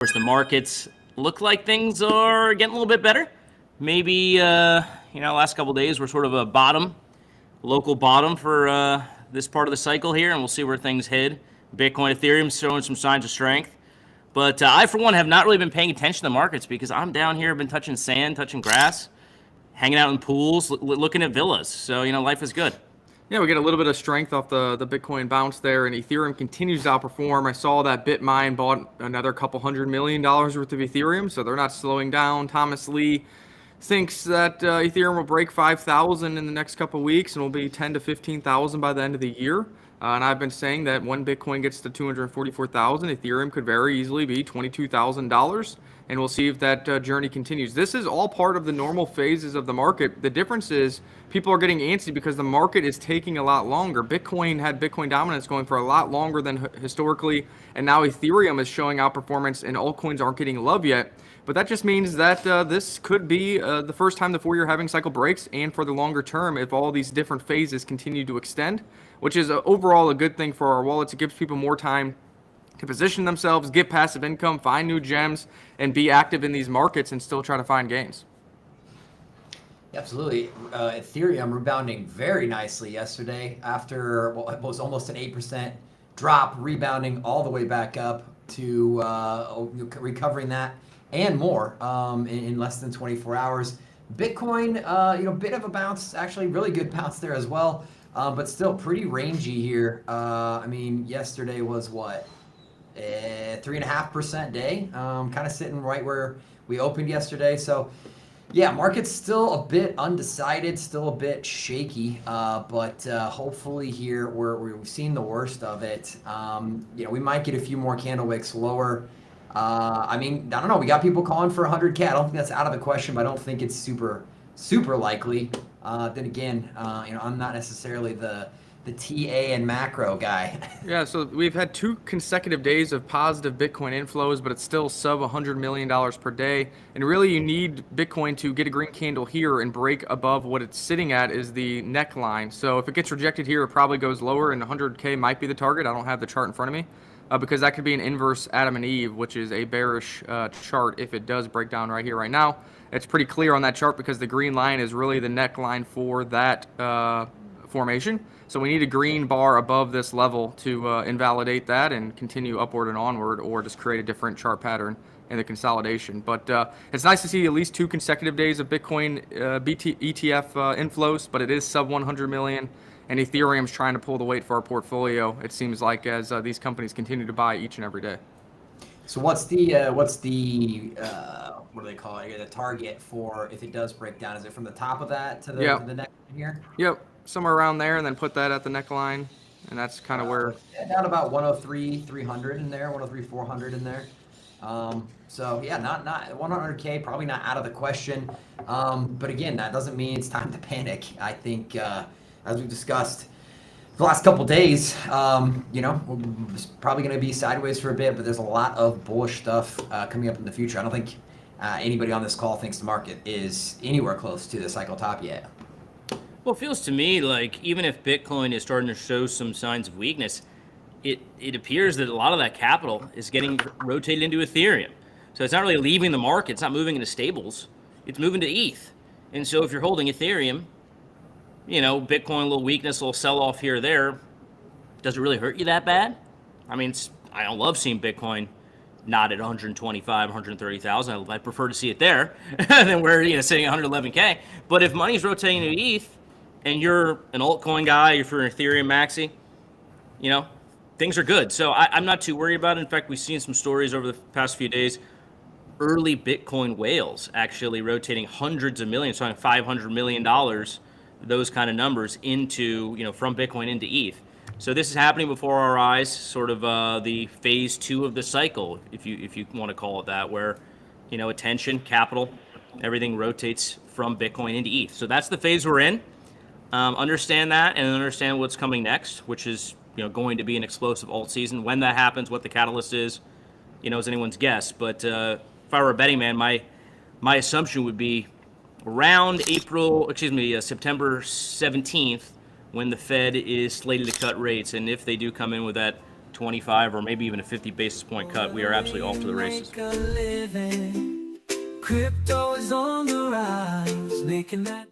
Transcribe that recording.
course, the markets look like things are getting a little bit better. Maybe, last couple days were sort of a bottom, local bottom for this part of the cycle here, and we'll see where things head. Bitcoin, Ethereum showing some signs of strength. But I, for one, have not really been paying attention to the markets because I'm down here, been touching sand, touching grass, hanging out in pools, looking at villas. So, life is good. Yeah, we get a little bit of strength off the Bitcoin bounce there, and Ethereum continues to outperform. I saw that BitMine bought another couple $100 million worth of Ethereum, so they're not slowing down. Thomas Lee thinks that Ethereum will break 5,000 in the next couple weeks and will be 10 to 15,000 by the end of the year. And I've been saying that when Bitcoin gets to 244,000, Ethereum could very easily be $22,000. And we'll see if that journey continues. This is all part of the normal phases of the market. The difference is people are getting antsy because the market is taking a lot longer. Bitcoin had Bitcoin dominance going for a lot longer than historically, and now Ethereum is showing outperformance, and altcoins aren't getting love yet. But that just means that this could be the first time the four-year halving cycle breaks, and for the longer term, if all these different phases continue to extend, which is overall a good thing for our wallets. It gives people more time to position themselves, get passive income, find new gems, and be active in these markets and still try to find gains. Absolutely. Ethereum rebounding very nicely yesterday after what was almost an 8% drop, rebounding all the way back up to recovering that and more in less than 24 hours. Bitcoin, bit of a bounce, actually really good bounce there as well, but still pretty rangy here. Yesterday was what? 3.5% day, kind of sitting right where we opened yesterday. So yeah, market's still a bit undecided, still a bit shaky, but hopefully here we've seen the worst of it. We might get a few more candle wicks lower. I don't know. We got people calling for 100K. I don't think that's out of the question, but I don't think it's super likely. Then again, I'm not necessarily the TA and macro guy. Yeah, so we've had 2 consecutive days of positive Bitcoin inflows, but it's still sub $100 million per day. And really, you need Bitcoin to get a green candle here and break above what it's sitting at is the neckline. So if it gets rejected here, it probably goes lower, and 100K might be the target. I don't have the chart in front of me because that could be an inverse Adam and Eve, which is a bearish chart if it does break down right here, right now. It's pretty clear on that chart because the green line is really the neckline for that formation. So we need a green bar above this level to invalidate that and continue upward and onward, or just create a different chart pattern in the consolidation. But it's nice to see at least 2 consecutive days of Bitcoin ETF inflows, but it is sub 100 million, and Ethereum's trying to pull the weight for our portfolio, it seems like, as these companies continue to buy each and every day. So what's the what do they call it? The target for if it does break down? Is it from the top of that to the neck here? Yep. Somewhere around there, and then put that at the neckline, and that's kind of where down about 103,300 in there, 103,400 in there. So yeah, not 100K, probably not out of the question. But again, that doesn't mean it's time to panic. I think as we've discussed the last couple days, it's probably going to be sideways for a bit, but there's a lot of bullish stuff coming up in the future. I don't think anybody on this call thinks the market is anywhere close to the cycle top yet. Well, it feels to me like even if Bitcoin is starting to show some signs of weakness, it appears that a lot of that capital is getting rotated into Ethereum. So it's not really leaving the market. It's not moving into stables. It's moving to ETH. And so if you're holding Ethereum, Bitcoin, a little weakness, a little sell-off here or there, does it really hurt you that bad? I don't love seeing Bitcoin not at 125, 130,000. I prefer to see it there than where, sitting at 111K. But if money's rotating to ETH, and you're an altcoin guy, if you're an Ethereum maxi, things are good. So I'm not too worried about it. In fact, we've seen some stories over the past few days, early Bitcoin whales actually rotating hundreds of millions, so $500 million, those kind of numbers into, from Bitcoin into ETH. So this is happening before our eyes, sort of the phase 2 of the cycle, if you want to call it that, where, attention, capital, everything rotates from Bitcoin into ETH. So that's the phase we're in. Understand that and understand what's coming next, which is going to be an explosive alt season. When that happens, what the catalyst is, is anyone's guess. But if I were a betting man, my assumption would be around September 17th, when the Fed is slated to cut rates, and if they do come in with that 25 or maybe even a 50 basis point cut, we are absolutely off to the races. Crypto is on the rise, making that